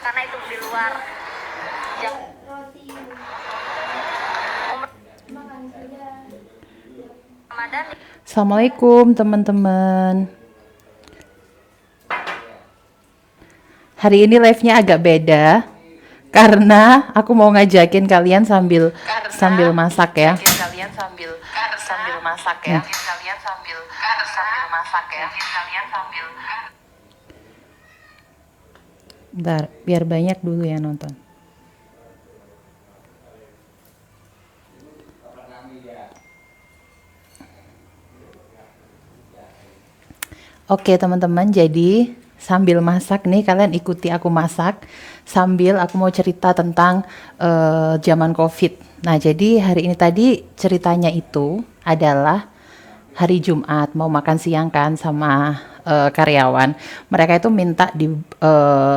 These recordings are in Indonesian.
karena itu di luar jam Ramadan. Assalamualaikum teman-teman. Hari ini live-nya agak beda karena aku mau ngajakin kalian sambil masak ya. Bentar, biar banyak dulu ya nonton. Oke teman-teman, jadi sambil masak nih kalian ikuti aku masak sambil aku mau cerita tentang zaman COVID. Nah jadi hari ini tadi ceritanya itu adalah hari Jumat mau makan siang kan sama karyawan. Mereka itu minta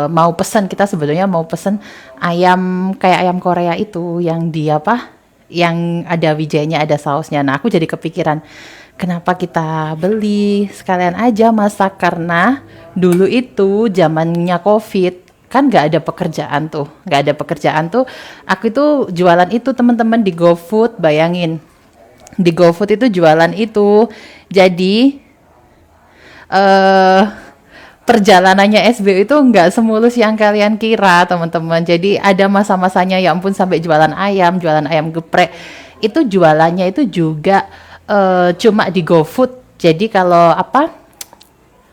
mau pesen, kita sebetulnya mau pesen ayam kayak ayam Korea itu yang di apa? Yang ada wijanya, ada sausnya. Nah aku jadi kepikiran kenapa kita beli sekalian aja masak, karena dulu itu zamannya COVID kan nggak ada pekerjaan tuh aku itu jualan itu teman-teman di GoFood. Bayangin di GoFood itu jualan itu, jadi eh perjalanannya SBU itu nggak semulus yang kalian kira teman-teman. Jadi ada masa-masanya ya ampun sampai jualan ayam geprek itu jualannya itu juga cuma di GoFood. Jadi kalau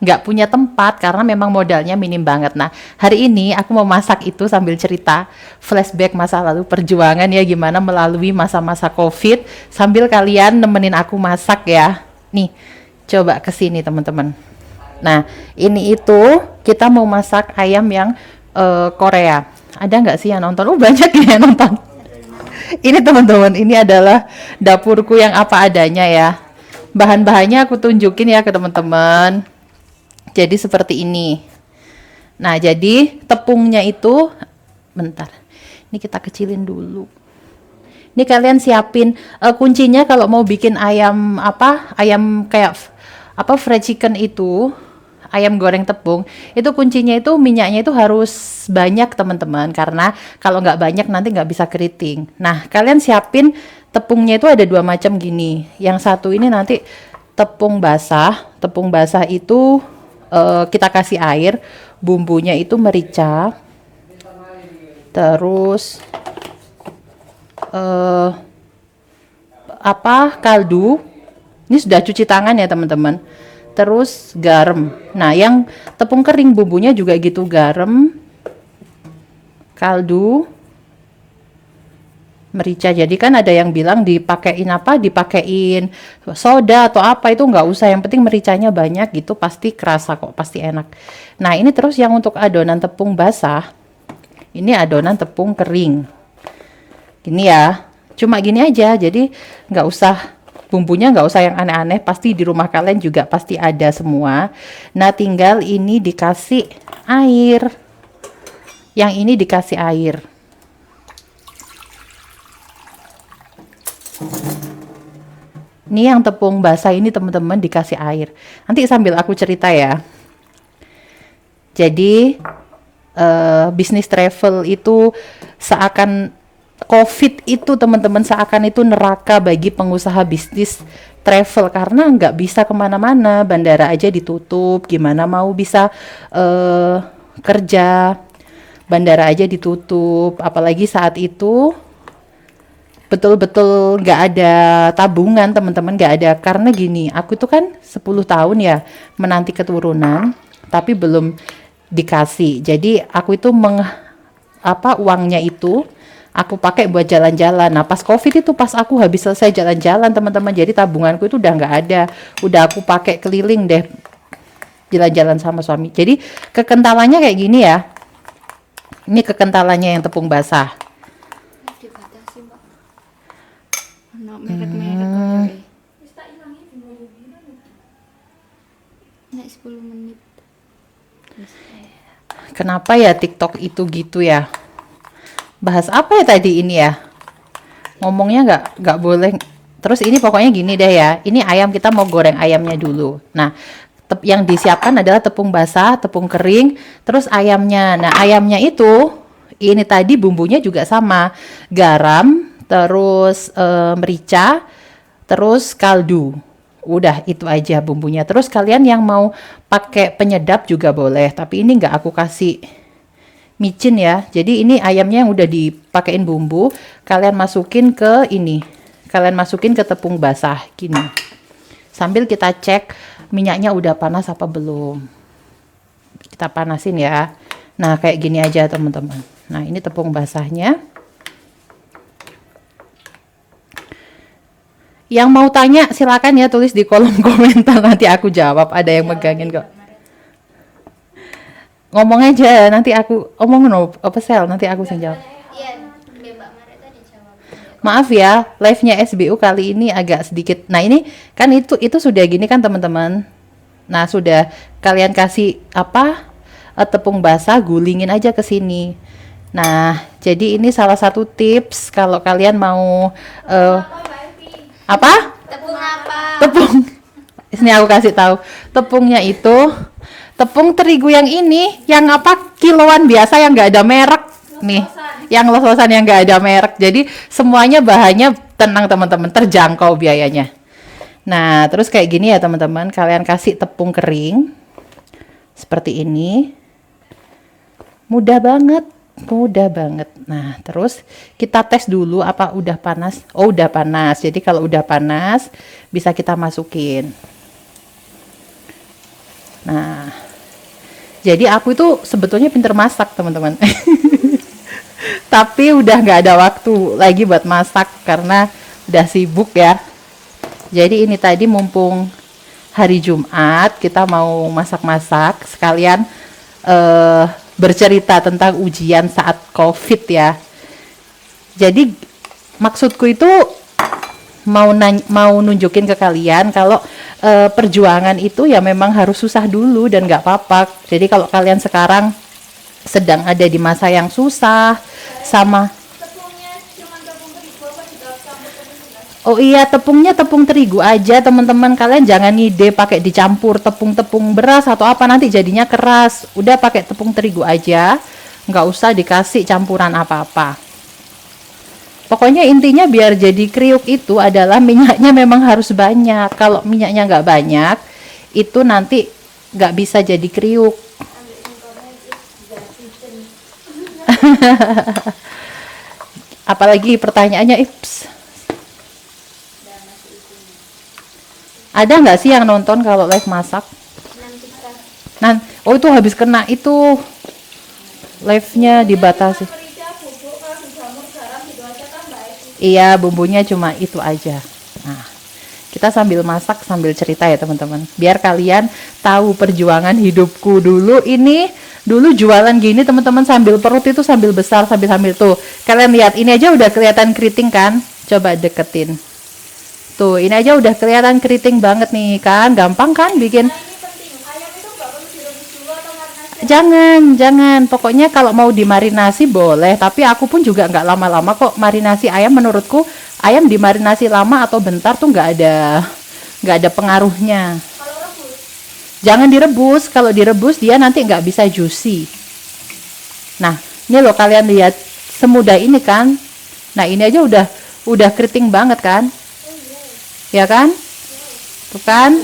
nggak punya tempat karena memang modalnya minim banget. Nah hari ini aku mau masak itu sambil cerita flashback masa lalu perjuangan ya, gimana melalui masa-masa COVID sambil kalian nemenin aku masak ya. Nih coba kesini teman-teman. Nah ini itu kita mau masak ayam yang Korea. Ada nggak sih yang nonton? Banyak ya yang nonton. Ini teman-teman, ini adalah dapurku yang apa adanya ya. Bahan-bahannya aku tunjukin ya ke teman-teman. Jadi seperti ini. Nah, jadi tepungnya itu bentar. Ini kita kecilin dulu. Ini kalian siapin kuncinya kalau mau bikin ayam ayam kayak fried chicken itu, ayam goreng tepung, itu kuncinya itu minyaknya itu harus banyak teman-teman, karena kalau nggak banyak nanti nggak bisa keriting. Nah kalian siapin tepungnya itu ada dua macam gini. Yang satu ini nanti tepung basah itu kita kasih air, bumbunya itu merica, terus kaldu. Ini sudah cuci tangan ya teman-teman. Terus garam. Nah yang tepung kering bumbunya juga gitu, garam, kaldu, merica. Jadi kan ada yang bilang dipakein soda atau apa, itu nggak usah, yang penting mericanya banyak gitu, pasti kerasa kok, pasti enak. Nah ini terus yang untuk adonan tepung basah, ini adonan tepung kering gini ya, cuma gini aja, jadi nggak usah bumbunya, nggak usah yang aneh-aneh, pasti di rumah kalian juga pasti ada semua. Nah tinggal ini dikasih air, yang ini dikasih air. Ini yang tepung basah ini teman-teman dikasih air. Nanti sambil aku cerita ya. Jadi bisnis travel itu seakan COVID itu teman-teman seakan itu neraka bagi pengusaha bisnis travel, karena nggak bisa kemana-mana, bandara aja ditutup, gimana mau bisa kerja, bandara aja ditutup, apalagi saat itu betul-betul nggak ada tabungan teman-teman, nggak ada, karena gini, aku tuh kan 10 tahun ya menanti keturunan tapi belum dikasih, jadi aku itu uangnya itu aku pakai buat jalan-jalan. Nah pas COVID itu pas aku habis selesai jalan-jalan teman-teman, jadi tabunganku itu udah nggak ada, udah aku pakai keliling deh jalan-jalan sama suami. Jadi kekentalannya kayak gini ya, ini kekentalannya yang tepung basah. Dibatasi mbak, merek-merek nek 10 menit. Kenapa ya TikTok itu gitu ya? Bahas apa ya tadi ini ya? Ngomongnya nggak boleh. Terus ini pokoknya gini deh ya. Ini ayam, kita mau goreng ayamnya dulu. Nah, yang disiapkan adalah tepung basah, tepung kering, terus ayamnya. Nah, ayamnya itu ini tadi bumbunya juga sama, garam, terus merica, terus kaldu. Udah itu aja bumbunya. Terus kalian yang mau pakai penyedap juga boleh, tapi ini nggak aku kasih micin ya. Jadi ini ayamnya yang udah dipakein bumbu, kalian masukin ke ini. Kalian masukin ke tepung basah gini. Sambil kita cek minyaknya udah panas apa belum. Kita panasin ya. Nah, kayak gini aja teman-teman. Nah, ini tepung basahnya. Yang mau tanya silakan ya, tulis di kolom komentar, nanti aku jawab. Ada yang megangin kok. Ngomong aja, nanti aku omong apa sel, nanti aku yang jawab. Iya, Mbak Maret tadi jawab. Maaf ya, live-nya SBU kali ini agak sedikit. Nah, ini kan itu sudah gini kan teman-teman. Nah, sudah kalian kasih apa? Tepung basah, gulingin aja ke sini. Nah, jadi ini salah satu tips kalau kalian mau apa? Tepung apa? Tepung. Ini aku kasih tahu. Tepungnya itu tepung terigu yang ini, yang apa? Kiloan biasa yang nggak ada merek nih. Yang los-losan yang nggak ada merek. Jadi semuanya bahannya tenang teman-teman, terjangkau biayanya. Nah, terus kayak gini ya teman-teman, kalian kasih tepung kering seperti ini. Mudah banget, mudah banget. Nah, terus kita tes dulu apa udah panas. Oh, udah panas. Jadi kalau udah panas bisa kita masukin. Nah, jadi aku itu sebetulnya pinter masak teman-teman. Tapi udah nggak ada waktu lagi buat masak karena udah sibuk ya. Jadi ini tadi mumpung hari Jumat kita mau masak-masak sekalian bercerita tentang ujian saat COVID ya. Jadi maksudku itu mau nunjukin ke kalian kalau perjuangan itu ya memang harus susah dulu dan nggak apa-apa. Jadi kalau kalian sekarang sedang ada di masa yang susah sama oh iya, tepungnya tepung terigu aja teman-teman. Kalian jangan ngide pakai dicampur tepung-tepung beras atau apa, nanti jadinya keras. Udah pakai tepung terigu aja, nggak usah dikasih campuran apa-apa. Pokoknya intinya biar jadi kriuk itu adalah minyaknya memang harus banyak. Kalau minyaknya nggak banyak, itu nanti nggak bisa jadi kriuk. Apalagi pertanyaannya, Ips. Ada nggak sih yang nonton kalau live masak? Oh itu habis kena itu live-nya dibatasi. Iya, bumbunya cuma itu aja. Nah, kita sambil masak sambil cerita ya teman-teman. Biar kalian tahu perjuangan hidupku dulu. Ini dulu jualan gini teman-teman, sambil perut itu sambil besar sambil tuh. Kalian lihat ini aja udah kelihatan keriting kan? Coba deketin. Tuh, ini aja udah kelihatan keriting banget nih kan, gampang kan bikin. Jangan, pokoknya kalau mau dimarinasi boleh, tapi aku pun juga nggak lama-lama kok marinasi ayam. Menurutku ayam dimarinasi lama atau bentar tuh nggak ada pengaruhnya. Jangan direbus, kalau direbus dia nanti nggak bisa juicy. Nah, ini loh kalian lihat semudah ini kan. Nah, ini aja udah keriting banget kan. Ya kan? Tuh kan?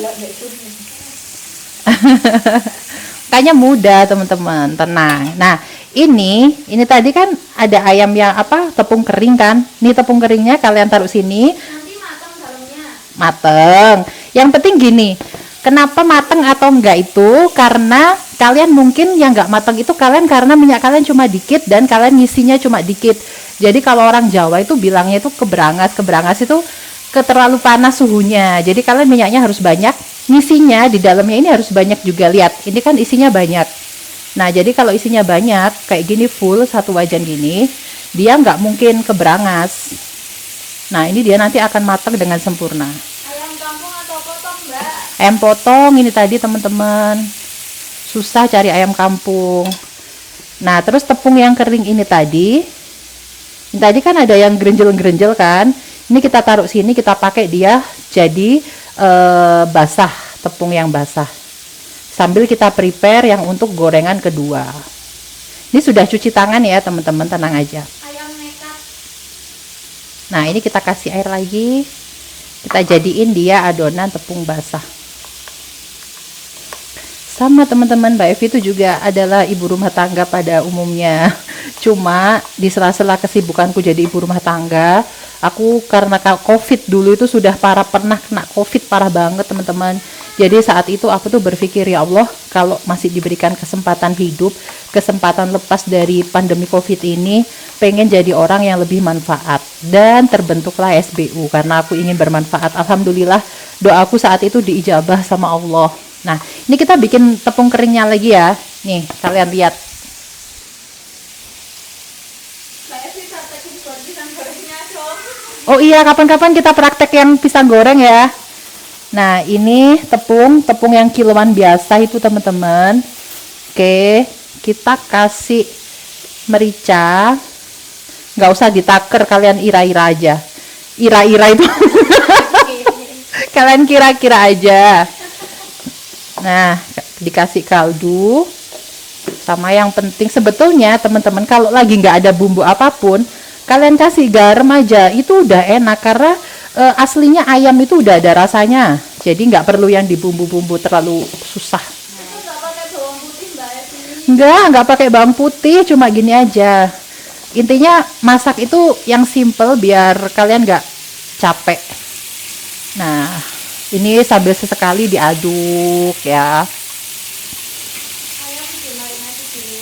Kayaknya mudah teman-teman, tenang. Nah, ini tadi kan ada ayam yang apa? Tepung kering kan? Ini tepung keringnya kalian taruh sini. Nanti matang dalamnya. Mateng. Yang penting gini, kenapa mateng atau enggak itu? Karena kalian mungkin yang enggak mateng itu kalian karena minyak kalian cuma dikit dan kalian ngisinya cuma dikit. Jadi kalau orang Jawa itu bilangnya itu keberangas itu terlalu panas suhunya. Jadi kalian minyaknya harus banyak, ngisinya di dalamnya ini harus banyak juga. Lihat, ini kan isinya banyak. Nah, jadi kalau isinya banyak kayak gini full satu wajan gini, dia nggak mungkin keberangas. Nah, ini dia nanti akan matang dengan sempurna. Ayam kampung atau potong, Mbak? Ayam potong ini tadi teman-teman. Susah cari ayam kampung. Nah, terus tepung yang kering ini tadi kan ada yang gerenjel-gerenjel kan. Ini kita taruh sini, kita pakai dia jadi basah, tepung yang basah. sambil kita prepare yang untuk gorengan kedua. Ini sudah cuci tangan ya teman-teman, tenang aja. Ayam nekat. Nah ini kita kasih air lagi, kita jadiin dia adonan tepung basah. Sama teman-teman, Mbak Evi itu juga adalah ibu rumah tangga pada umumnya. Cuma di sela-sela kesibukanku jadi ibu rumah tangga, aku karena COVID dulu itu sudah pernah kena COVID parah banget teman-teman. Jadi saat itu aku tuh berpikir, ya Allah, kalau masih diberikan kesempatan hidup, kesempatan lepas dari pandemi COVID ini, pengen jadi orang yang lebih manfaat. Dan terbentuklah SBU karena aku ingin bermanfaat. Alhamdulillah doaku saat itu diijabah sama Allah. Nah, ini kita bikin tepung keringnya lagi ya. Nih, kalian lihat. Mbak Evi praktekin buat pisang gorengnya dong. Oh iya, kapan-kapan kita praktek yang pisang goreng ya. Nah, ini tepung yang kiloan biasa itu teman-teman. Oke, kita kasih merica. Nggak usah ditaker, kalian ira-ira aja. Ira-ira itu. Kalian kira-kira aja. Nah, dikasih kaldu. Sama yang penting sebetulnya teman-teman, kalau lagi nggak ada bumbu apapun, kalian kasih garam aja, itu udah enak karena aslinya ayam itu udah ada rasanya. Jadi nggak perlu yang dibumbu-bumbu terlalu susah. Itu nggak pakai bawang putih Mbak Evi. Nggak pakai bawang putih, cuma gini aja. Intinya masak itu yang simple biar kalian nggak capek. Nah, ini sambil sesekali diaduk ya. Ayam dimarinasi dulu.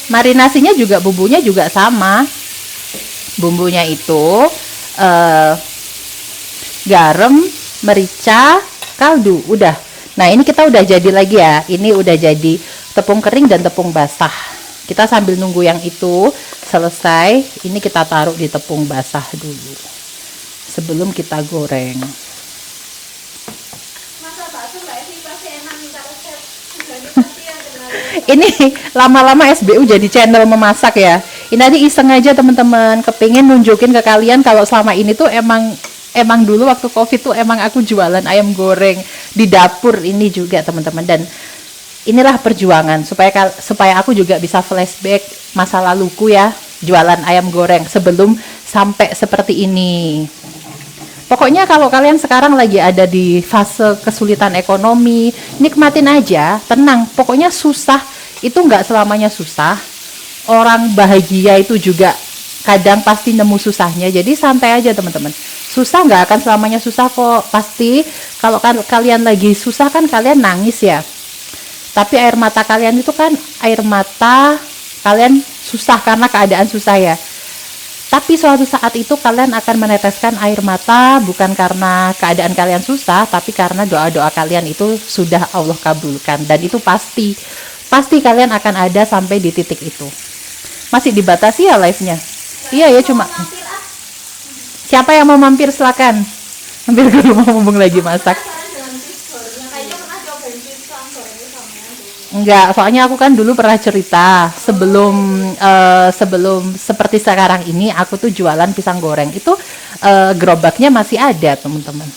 Marinasinya juga bumbunya juga sama. Bumbunya itu garam, merica, kaldu, udah. Nah, ini kita udah jadi lagi ya. Ini udah jadi tepung kering dan tepung basah. Kita sambil nunggu yang itu selesai, ini kita taruh di tepung basah dulu sebelum kita goreng. Masa bakso Mbak Evi pasti enak minta resep. Jadi pasti yang kenal. Ini lama-lama SBU jadi channel memasak ya. Ini tadi iseng aja teman-teman, kepingin nunjukin ke kalian kalau selama ini tuh emang dulu waktu COVID tuh emang aku jualan ayam goreng di dapur ini juga teman-teman. Dan inilah perjuangan supaya aku juga bisa flashback masa laluku ya, jualan ayam goreng sebelum sampai seperti ini. Pokoknya kalau kalian sekarang lagi ada di fase kesulitan ekonomi, nikmatin aja, tenang. Pokoknya susah itu nggak selamanya susah. Orang bahagia itu juga kadang pasti nemu susahnya. Jadi santai aja teman-teman. Susah nggak akan selamanya susah kok. Pasti kalau kalian lagi susah kan kalian nangis ya. Tapi air mata kalian itu kan air mata kalian susah karena keadaan susah ya. Tapi suatu saat itu kalian akan meneteskan air mata bukan karena keadaan kalian susah, tapi karena doa-doa kalian itu sudah Allah kabulkan. Dan itu pasti kalian akan ada sampai di titik itu. Masih dibatasi ya live-nya? Iya ya, cuma Mampir ah. siapa yang mau mampir silakan. Mampir ke rumah mumpung lagi masak. Penasaran dengan fish gorengnya. Kayaknya pernah cobain pisang gorengnya sama dulu. Enggak, soalnya aku kan dulu pernah cerita sebelum seperti sekarang ini aku tuh jualan pisang goreng itu gerobaknya masih ada teman-teman.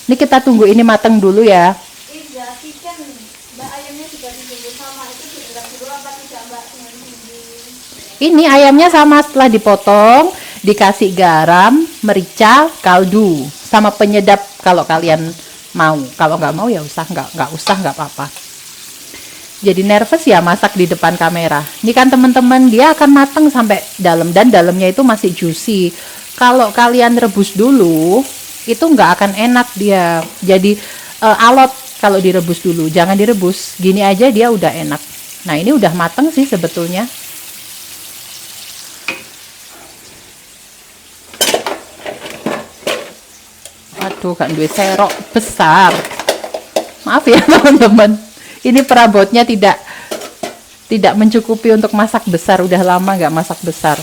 Ini kita tunggu ini mateng dulu ya. Iya, chicken. Mbak ayamnya juga ditunggu sama itu direndam dulu apa tidak Mbak dengan bumbu? Ini ayamnya sama, setelah dipotong dikasih garam, merica, kaldu sama penyedap kalau kalian mau. Kalau nggak mau ya nggak usah nggak apa-apa. Jadi nervous ya masak di depan kamera. Ini kan teman-teman dia akan matang sampai dalam dan dalamnya itu masih juicy. Kalau kalian rebus dulu itu nggak akan enak dia. Jadi alot kalau direbus dulu. Jangan direbus. Gini aja dia udah enak. Nah ini udah matang sih sebetulnya. Waduh kan duit serok besar. Maaf ya teman-teman. Ini perabotnya tidak mencukupi untuk masak besar. Udah lama nggak masak besar.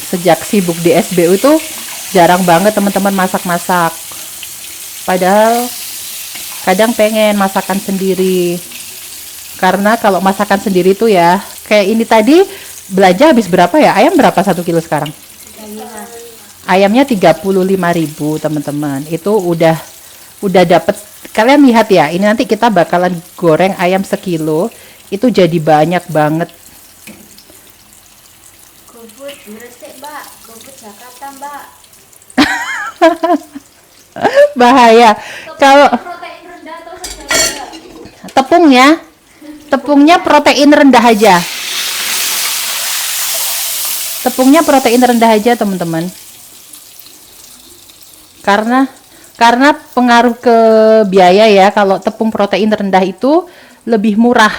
Sejak sibuk di SBU itu jarang banget teman-teman masak-masak. Padahal kadang pengen masakan sendiri. Karena kalau masakan sendiri tuh ya, kayak ini tadi belanja habis berapa ya? Ayam berapa 1 kilo sekarang? Ayamnya 35.000 teman-teman. Itu udah dapet. Kalian lihat ya, ini nanti kita bakalan goreng ayam sekilo. Itu jadi banyak banget. GoFood Gresik, Mbak. GoFood Jakarta, Mbak. Bahaya. Kalau Protein rendah atau sedang, Mbak? tepungnya protein rendah aja. Tepungnya protein rendah aja, teman-teman. Karena pengaruh ke biaya ya, kalau tepung protein rendah itu lebih murah.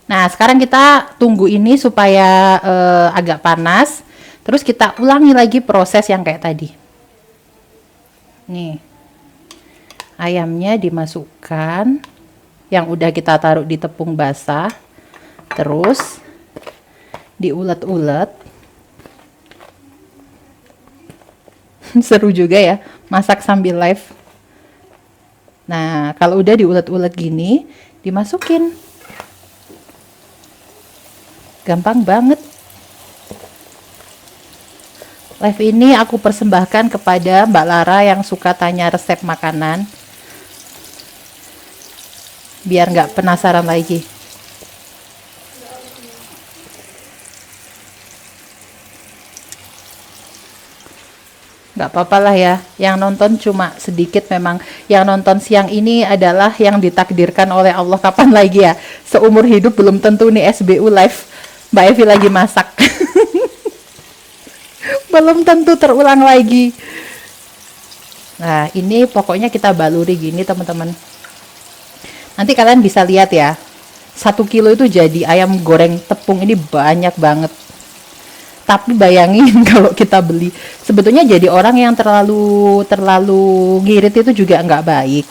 Nah, sekarang kita tunggu ini supaya agak panas. Terus kita ulangi lagi proses yang kayak tadi. Nih. Ayamnya dimasukkan yang udah kita taruh di tepung basah. Terus diulet-ulet. Seru juga ya, masak sambil live. Nah, kalau udah diulet-ulet gini, dimasukin. Gampang banget. Live ini aku persembahkan kepada Mbak Lara yang suka tanya resep makanan. Biar nggak penasaran lagi. Nggak apa-apa lah ya, yang nonton cuma sedikit memang. Yang nonton siang ini adalah yang ditakdirkan oleh Allah. Kapan lagi ya, seumur hidup belum tentu nih SBU live Mbak Evi lagi masak. Belum tentu terulang lagi. Nah, ini pokoknya kita baluri gini teman-teman. Nanti kalian bisa lihat ya, 1 kilo itu jadi ayam goreng tepung ini banyak banget. Tapi bayangin kalau kita beli, sebetulnya jadi orang yang terlalu ngirit itu juga nggak baik.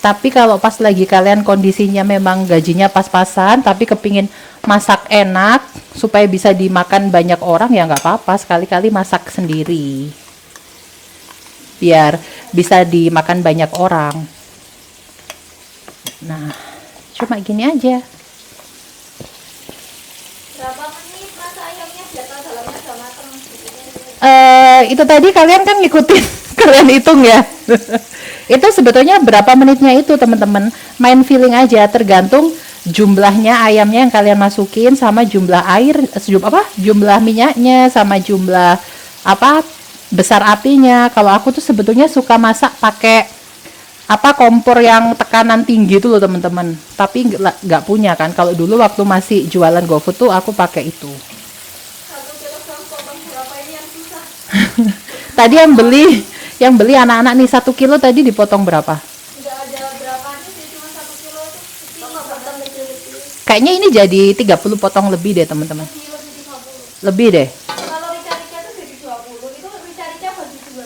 Tapi kalau pas lagi kalian kondisinya memang gajinya pas-pasan, tapi kepingin masak enak supaya bisa dimakan banyak orang, ya nggak apa-apa, sekali-kali masak sendiri. Biar bisa dimakan banyak orang. Nah, cuma gini aja. Berapa menit masak ayamnya biar tahu dalamnya udah mateng? Itu tadi kalian kan ngikutin, kalian hitung ya. Itu sebetulnya berapa menitnya itu teman-teman, main feeling aja, tergantung jumlahnya ayamnya yang kalian masukin sama jumlah air, jumlah minyaknya sama jumlah besar apinya. Kalau aku tuh sebetulnya suka masak pakai kompor yang tekanan tinggi itu loh teman-teman, tapi nggak punya kan. Kalau dulu waktu masih jualan GoFood tuh aku pakai itu. 1 kilogram potong berapa ini yang susah? Tadi yang beli anak-anak nih 1 kilo tadi dipotong berapa? Nggak ada berapanya sih, cuma 1 kilo itu kecil potong kecil-kecil. Kayaknya ini jadi 30 potong lebih deh teman-teman. Lebih 50. Lebih deh. Kalau rica-rica itu jadi 20, itu rica-rica bagi 2.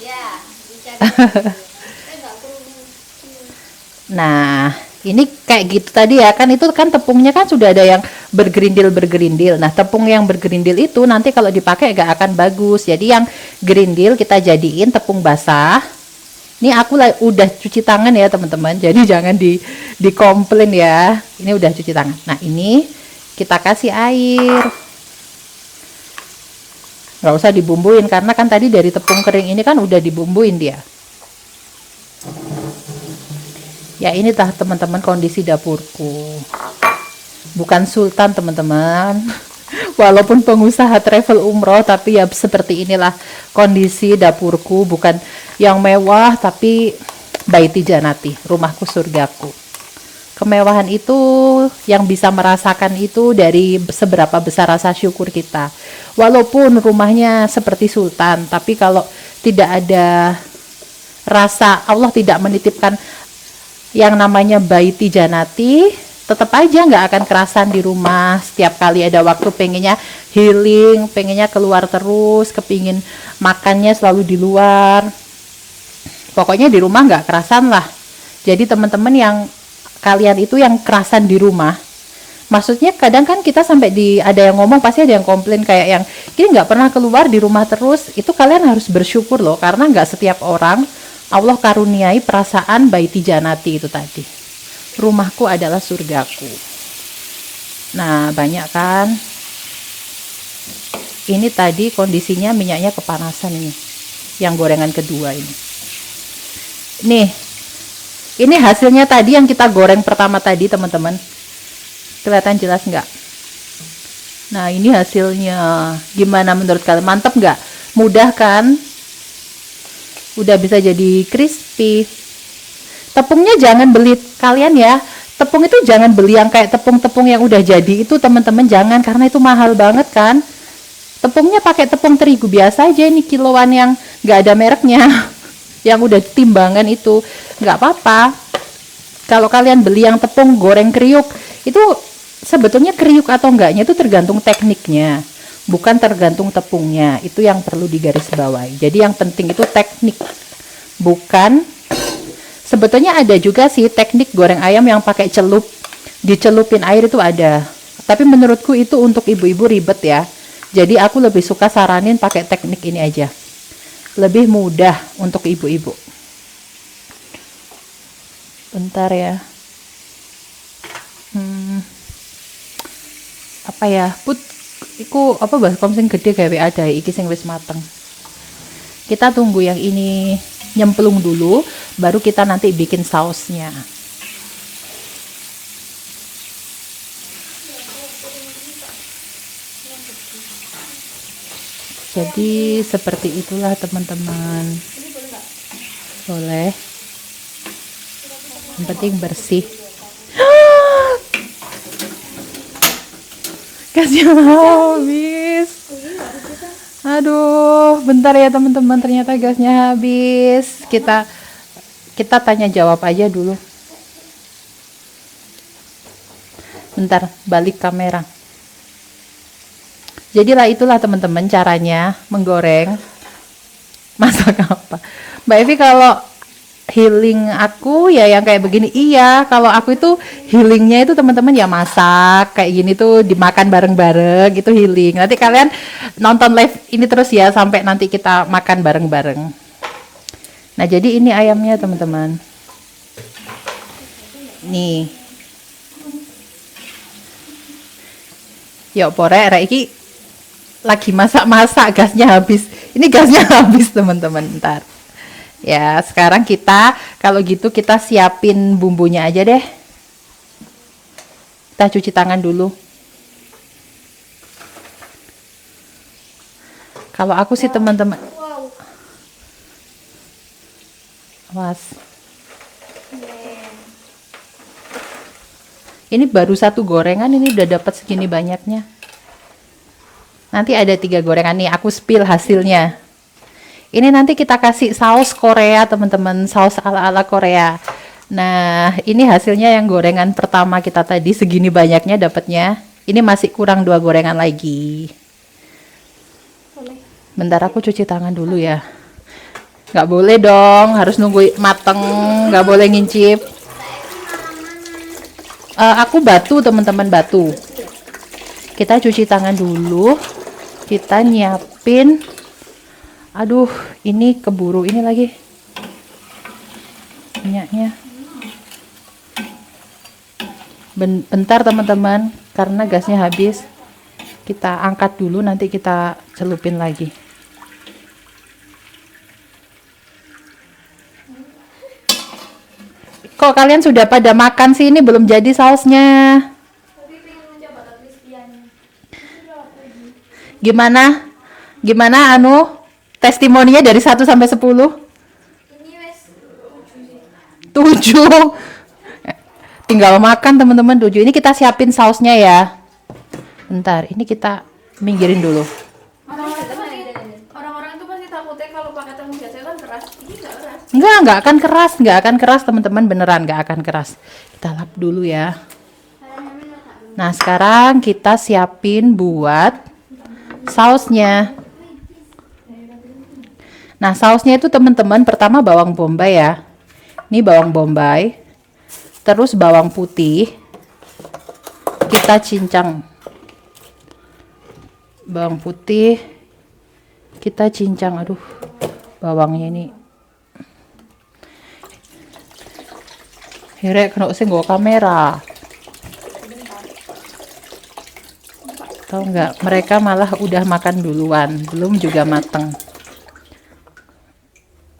Ya, bisa. Nggak perlu. Nah, ini kayak gitu tadi ya, kan itu kan tepungnya kan sudah ada yang bergerindil. Nah, tepung yang bergerindil itu nanti kalau dipakai gak akan bagus. Jadi yang gerindil kita jadiin tepung basah. Ini aku udah cuci tangan ya teman-teman, jadi jangan dikomplain ya. Ini udah cuci tangan. Nah, ini kita kasih air. Nggak usah dibumbuin karena kan tadi dari tepung kering ini kan udah dibumbuin dia. Ya ini tah teman-teman kondisi dapurku. Bukan sultan teman-teman. Walaupun pengusaha travel umroh, tapi ya seperti inilah kondisi dapurku. Bukan yang mewah, tapi baiti janati, rumahku surgaku. Kemewahan itu yang bisa merasakan itu dari seberapa besar rasa syukur kita. Walaupun rumahnya seperti sultan, tapi kalau tidak ada rasa, Allah tidak menitipkan yang namanya baiti janati, tetap aja nggak akan kerasan di rumah. Setiap kali ada waktu pengennya healing, pengennya keluar terus, kepingin makannya selalu di luar. Pokoknya di rumah nggak kerasan lah. Jadi teman-teman yang kalian itu yang kerasan di rumah, maksudnya kadang kan kita sampai ada yang ngomong, pasti ada yang komplain kayak yang ini nggak pernah keluar di rumah terus. Itu kalian harus bersyukur loh, karena nggak setiap orang Allah karuniai perasaan baiti janati itu tadi. Rumahku adalah surgaku. Nah, banyak kan? Ini tadi kondisinya minyaknya kepanasan ini. Yang gorengan kedua ini. Nih. Ini hasilnya tadi yang kita goreng pertama tadi, teman-teman. Kelihatan jelas nggak? Nah, ini hasilnya. Gimana menurut kalian? Mantap nggak? Mudah kan? Udah bisa jadi crispy. Tepungnya jangan beli kalian ya. Tepung itu jangan beli yang kayak tepung-tepung yang udah jadi itu, teman-teman, jangan, karena itu mahal banget kan. Tepungnya pakai tepung terigu biasa aja, ini kiloan yang nggak ada mereknya. Yang udah timbangan itu nggak apa-apa. Kalau kalian beli yang tepung goreng kriuk itu sebetulnya kriuk atau enggaknya itu tergantung tekniknya, bukan tergantung tepungnya. Itu yang perlu digarisbawahi. Jadi yang penting itu teknik, bukan. Sebetulnya ada juga sih teknik goreng ayam yang pakai celup, dicelupin air itu ada, tapi menurutku itu untuk ibu-ibu ribet ya. Jadi aku lebih suka saranin pakai teknik ini aja, lebih mudah untuk ibu-ibu. Bentar ya. Apa ya? Iku apa bahas kom sing gede gawe ada iki sing wis mateng. Kita tunggu yang ini nyemplung dulu, baru kita nanti bikin sausnya. Jadi seperti itulah teman-teman. Boleh. Yang penting bersih. Gasnya habis. Aduh, bentar ya teman-teman, ternyata gasnya habis. Kita tanya jawab aja dulu. Bentar, balik kamera. Jadilah itulah teman-teman caranya menggoreng. Masak apa? Mbak Evi, kalau healing aku ya yang kayak begini. Iya, kalau aku itu healingnya itu teman-teman ya masak kayak gini tuh, dimakan bareng-bareng gitu healing. Nanti kalian nonton live ini terus ya sampai nanti kita makan bareng-bareng. Nah, jadi ini ayamnya teman-teman. Nih. Yuk porek rek iki lagi masak-masak, gasnya habis. Ini gasnya habis teman-teman, ntar. Ya, sekarang kita kalau gitu kita siapin bumbunya aja deh. Kita cuci tangan dulu. Kalau aku sih teman-teman, awas. Ini baru satu gorengan, ini udah dapat segini banyaknya. Nanti ada 3 gorengan nih, aku spill hasilnya. Ini nanti kita kasih saus Korea teman-teman, saus ala-ala Korea. Nah, ini hasilnya yang gorengan pertama kita tadi, segini banyaknya dapatnya. Ini masih kurang 2 gorengan lagi. Bentar aku cuci tangan dulu ya. Nggak boleh dong, harus nunggu mateng, nggak boleh ngincip. Aku batu teman-teman, batu. Kita cuci tangan dulu. Kita nyiapin. Aduh, ini keburu ini lagi minyaknya. Bentar teman-teman, karena gasnya habis. Kita angkat dulu, nanti kita celupin lagi. Kok kalian sudah pada makan sih? Ini belum jadi sausnya. Gimana testimoninya dari 1 sampai 10? Ini wes 7. Tinggal makan teman-teman, 7. Ini kita siapin sausnya ya. Bentar, ini kita minggirin dulu. orang-orang itu pasti takutnya kalau pakai tepung jatuh kan keras. Ini nggak keras. Nggak akan keras teman-teman, beneran nggak akan keras. Kita lap dulu ya. Nah, sekarang kita siapin buat sausnya. Nah, sausnya itu teman-teman, pertama bawang bombay ya. Ini bawang bombay. Terus bawang putih. Kita cincang. Bawang putih. Kita cincang. Aduh, bawangnya ini. Hirek kena sing nggo kamera. Tahu nggak, mereka malah udah makan duluan, belum juga mateng.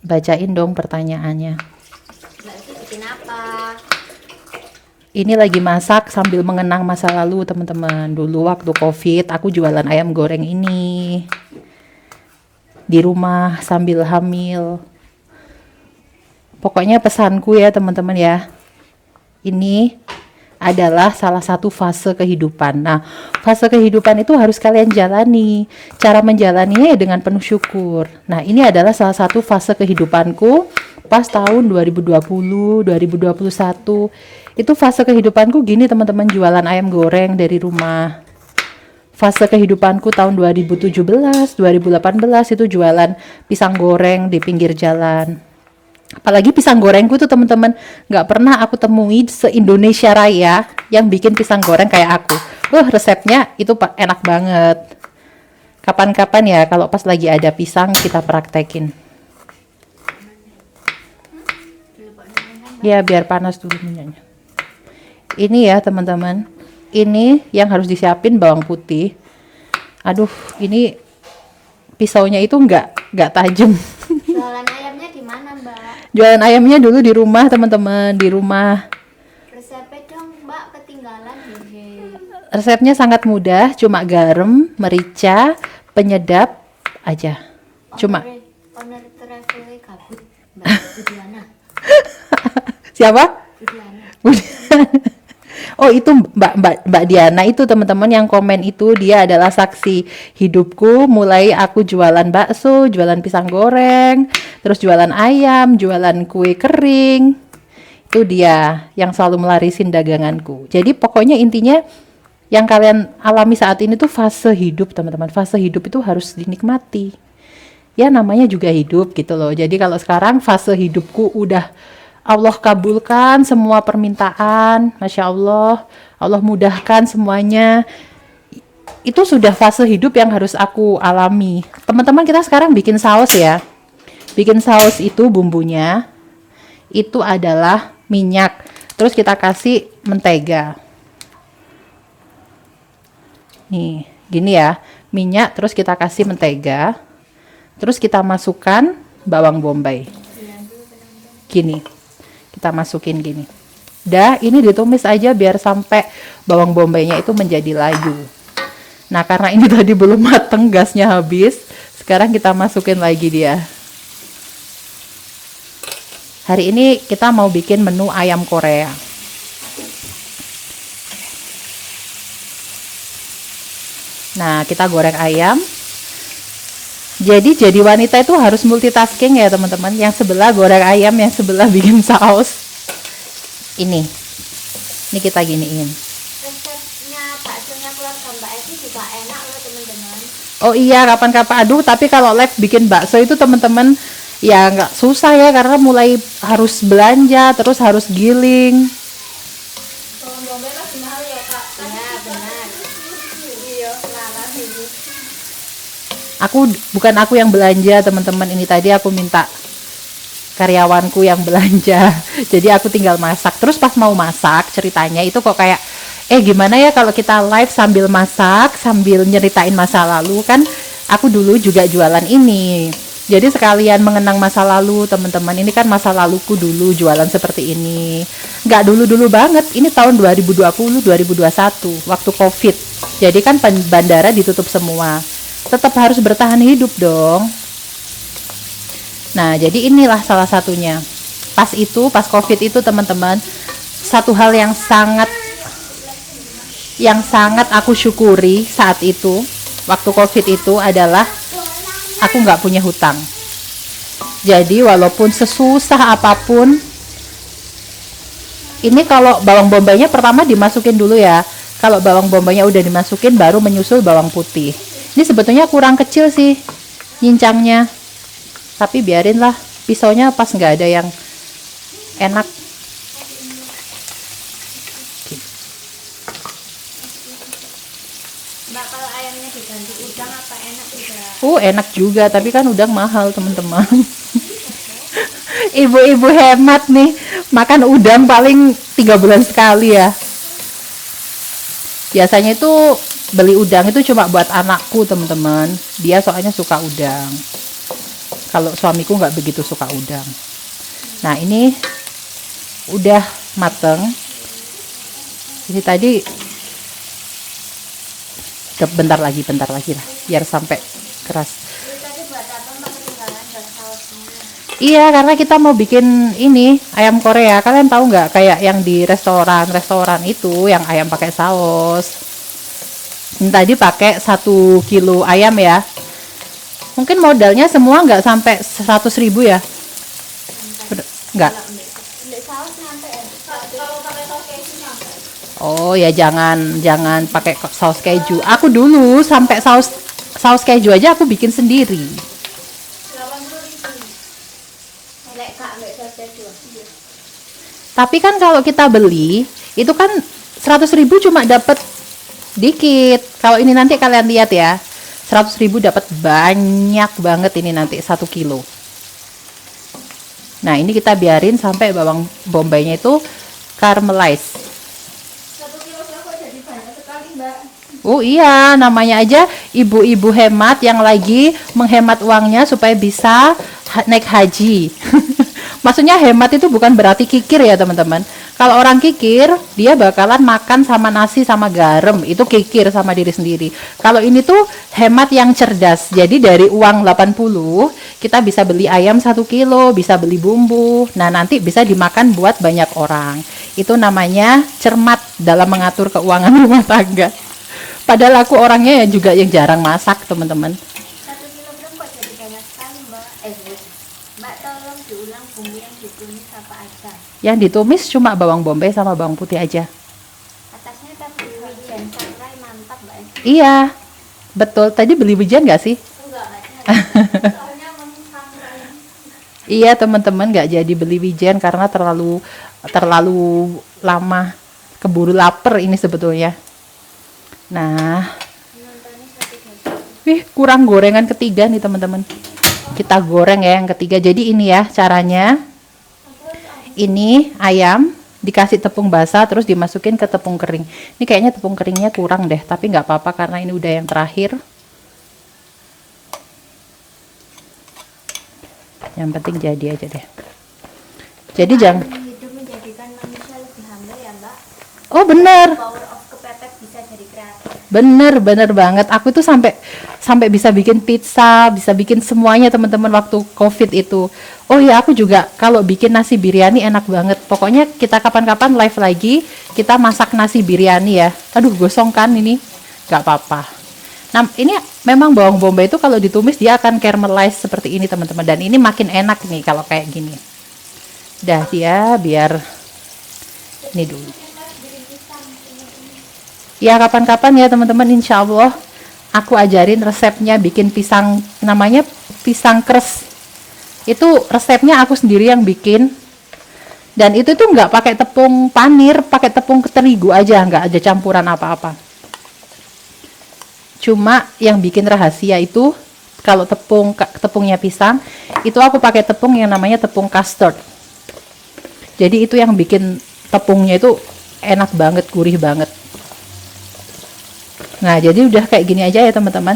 Bacain dong pertanyaannya. Mbak itu bikin apa? Ini lagi masak sambil mengenang masa lalu teman-teman. Dulu waktu COVID aku jualan ayam goreng ini di rumah sambil hamil. Pokoknya pesanku ya teman-teman ya, ini adalah salah satu fase kehidupan. Nah, fase kehidupan itu harus kalian jalani. Cara menjalaninya ya dengan penuh syukur. Nah, ini adalah salah satu fase kehidupanku pas tahun 2020, 2021. Itu fase kehidupanku gini teman-teman, jualan ayam goreng dari rumah. Fase kehidupanku tahun 2017, 2018 itu jualan pisang goreng di pinggir jalan. Apalagi pisang gorengku tuh teman-teman, nggak pernah aku temui se-Indonesia Raya yang bikin pisang goreng kayak aku. Resepnya itu enak banget. Kapan-kapan ya kalau pas lagi ada pisang kita praktekin. Ya biar panas dulu minyaknya. Ini ya teman-teman, ini yang harus disiapin bawang putih. Aduh, ini pisaunya itu nggak tajam. Jualan ayamnya di mana, Mbak? Jualan ayamnya dulu di rumah teman-teman, di rumah. Resepnya dong, Mbak, ketinggalan. Hehe. Resepnya sangat mudah, cuma garam, merica, penyedap aja. Cuma Owner travelnya kabut, Mbak Budiana. siapa? Budiana. Oh itu Mbak Diana itu teman-teman yang komen itu, dia adalah saksi hidupku mulai aku jualan bakso, jualan pisang goreng, terus jualan ayam, jualan kue kering. Itu dia yang selalu melarisin daganganku. Jadi pokoknya intinya yang kalian alami saat ini tuh fase hidup teman-teman. Fase hidup itu harus dinikmati. Ya namanya juga hidup gitu loh. Jadi kalau sekarang fase hidupku udah Allah kabulkan semua permintaan, Masya Allah, Allah mudahkan semuanya. Itu sudah fase hidup yang harus aku alami. Teman-teman, kita sekarang bikin saus ya. Bikin saus itu bumbunya, itu adalah minyak. Terus kita kasih mentega. Nih, gini ya, minyak terus kita kasih mentega. Terus kita masukkan bawang bombay. Gini. Kita masukin gini. Dah, ini ditumis aja biar sampai bawang bombaynya itu menjadi layu. Nah, karena ini tadi belum mateng, gasnya habis. Sekarang kita masukin lagi dia. Hari ini kita mau bikin menu ayam Korea. Nah, kita goreng ayam. Jadi wanita itu harus multitasking ya teman-teman. Yang sebelah goreng ayam, yang sebelah bikin saus. Ini kita giniin. Resepnya baksonya keluarga Mbak Eti juga enak loh teman-teman. Oh iya, kapan-kapan. Aduh, tapi kalau live bikin bakso itu teman-teman ya nggak susah ya, karena mulai harus belanja, terus harus giling. Bawang bombay masih mahal ya, Kak? Iya, benar. Iya, laras ini. Bukan aku yang belanja teman-teman, ini tadi aku minta karyawanku yang belanja. Jadi aku tinggal masak. Terus pas mau masak ceritanya itu kok kayak gimana ya kalau kita live sambil masak, sambil nyeritain masa lalu. Kan aku dulu juga jualan ini. Jadi sekalian mengenang masa lalu teman-teman. Ini kan masa laluku dulu jualan seperti ini. Nggak dulu-dulu banget. Ini tahun 2020, 2021 waktu COVID. Jadi kan bandara ditutup semua. Tetap harus bertahan hidup dong. Nah, jadi inilah salah satunya. Pas COVID itu teman-teman, satu hal yang sangat aku syukuri saat itu, waktu COVID itu adalah aku nggak punya hutang. Jadi walaupun sesusah apapun, ini kalau bawang bombaynya pertama dimasukin dulu ya. Kalau bawang bombaynya udah dimasukin, baru menyusul bawang putih. Ini sebetulnya kurang kecil sih nyincangnya, tapi biarinlah, pisaunya pas nggak ada yang enak. Mbak, kalau ayamnya diganti udang apa enak juga? Enak juga, tapi kan udang mahal teman-teman. Ibu-ibu hemat nih, makan udang paling 3 bulan sekali ya. Biasanya itu beli udang itu cuma buat anakku teman-teman, dia soalnya suka udang. Kalau suamiku nggak begitu suka udang. Nah ini udah mateng. Ini tadi bentar lagi lah, biar sampai keras. Ini tadi buat apa mbak, ketinggalan buat sausnya? Iya, karena kita mau bikin ini ayam Korea. Kalian tahu nggak kayak yang di restoran itu yang ayam pakai saus. Ini tadi pakai 1 kilo ayam ya. Mungkin modalnya semua nggak sampai 100.000 ya. Nggak. Beli saus nyampe ya? Kalau pakai saus keju nyampe. Oh ya, jangan pakai saus keju. Aku dulu sampai saus keju aja aku bikin sendiri. 80.000. Lek kak mbak saus keju. Tapi kan kalau kita beli itu kan 100.000 cuma dapat dikit. Kalau ini nanti kalian lihat ya, 100.000 dapat banyak banget ini nanti 1 kilo. Nah ini kita biarin sampai bawang bombaynya itu caramelize. 1 kilo kok jadi banyak sekali mbak. Oh iya, namanya aja ibu-ibu hemat yang lagi menghemat uangnya supaya bisa naik haji. Maksudnya hemat itu bukan berarti kikir ya teman-teman. Kalau orang kikir, dia bakalan makan sama nasi sama garam. Itu kikir sama diri sendiri. Kalau ini tuh hemat yang cerdas. Jadi dari uang 80, kita bisa beli ayam 1 kilo, bisa beli bumbu. Nah nanti bisa dimakan buat banyak orang. Itu namanya cermat dalam mengatur keuangan rumah tangga. Padahal aku orangnya ya juga yang jarang masak teman-teman. 1 kilogram kok jadi banyak sekali mbak. Bu, mbak tolong diulang bumbu yang ditumis apa aja. Yang ditumis cuma bawang bombay sama bawang putih aja. Atasnya tapi wijen sangrai mantap mbak. Iya, betul. Tadi beli wijen nggak sih? Enggak. Soalnya menghangrai. Iya teman-teman, nggak jadi beli wijen karena terlalu lama. Keburu lapar ini sebetulnya. Nah, wih kurang gorengan ketiga nih teman-teman. Kita goreng ya yang ketiga. Jadi ini ya caranya. Ini ayam dikasih tepung basah terus dimasukin ke tepung kering. Ini kayaknya tepung keringnya kurang deh, tapi nggak apa-apa karena ini udah yang terakhir. Yang penting jadi aja deh. Jadi jangan. Hidup menjadikan manusia lebih humble ya mbak. Oh bener. Power of kepepet bisa jadi kreatif. Bener banget. Aku tuh sampai bisa bikin pizza, bisa bikin semuanya teman-teman waktu COVID itu. Oh ya, aku juga kalau bikin nasi biryani enak banget. Pokoknya kita kapan-kapan live lagi, kita masak nasi biryani ya. Aduh, gosong kan ini. Gak apa-apa. Nah, ini memang bawang bombay itu kalau ditumis dia akan caramelize seperti ini teman-teman. Dan ini makin enak nih kalau kayak gini. Dah dia biar ini dulu. Ya kapan-kapan ya teman-teman, insya Allah aku ajarin resepnya bikin pisang, namanya pisang kres. Itu resepnya aku sendiri yang bikin. Dan itu tuh nggak pakai tepung panir, pakai tepung terigu aja, nggak ada campuran apa-apa. Cuma yang bikin rahasia itu kalau tepungnya pisang, itu aku pakai tepung yang namanya tepung custard. Jadi itu yang bikin tepungnya itu enak banget, gurih banget. Nah, jadi udah kayak gini aja ya teman-teman.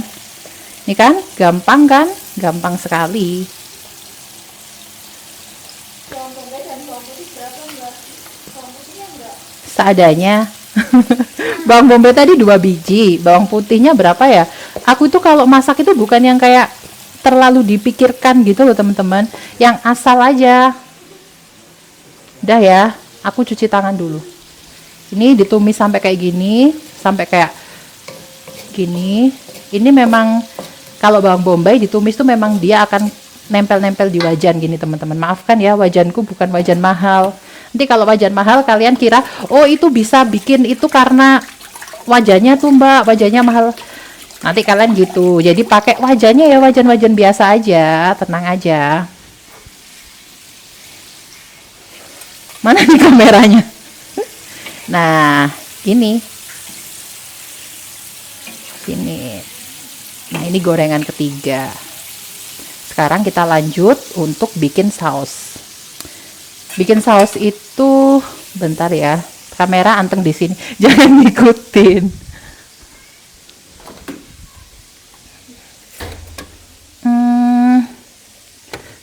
Ini kan gampang kan? Gampang sekali. Bawang bombay dan bawang putih berapa mbak? Bawang putihnya enggak? Seadanya. Bawang bombay tadi 2 biji, bawang putihnya berapa ya? Aku tuh kalau masak itu bukan yang kayak terlalu dipikirkan gitu loh teman-teman. Yang asal aja. Udah ya, aku cuci tangan dulu. Ini ditumis sampai kayak gini, sampai kayak gini. Ini memang kalau bawang bombay ditumis tuh memang dia akan nempel-nempel di wajan gini teman-teman. Maafkan ya, wajanku bukan wajan mahal. Nanti kalau wajan mahal kalian kira, oh itu bisa bikin itu karena wajannya tuh mbak, wajannya mahal. Nanti kalian gitu. Jadi pakai wajannya ya wajan-wajan biasa aja, tenang aja. Mana nih kameranya? Nah, ini. Nah, ini gorengan ketiga. Sekarang kita lanjut untuk bikin saus. Bikin saus itu bentar ya. Kamera anteng di sini. Jangan ngikutin.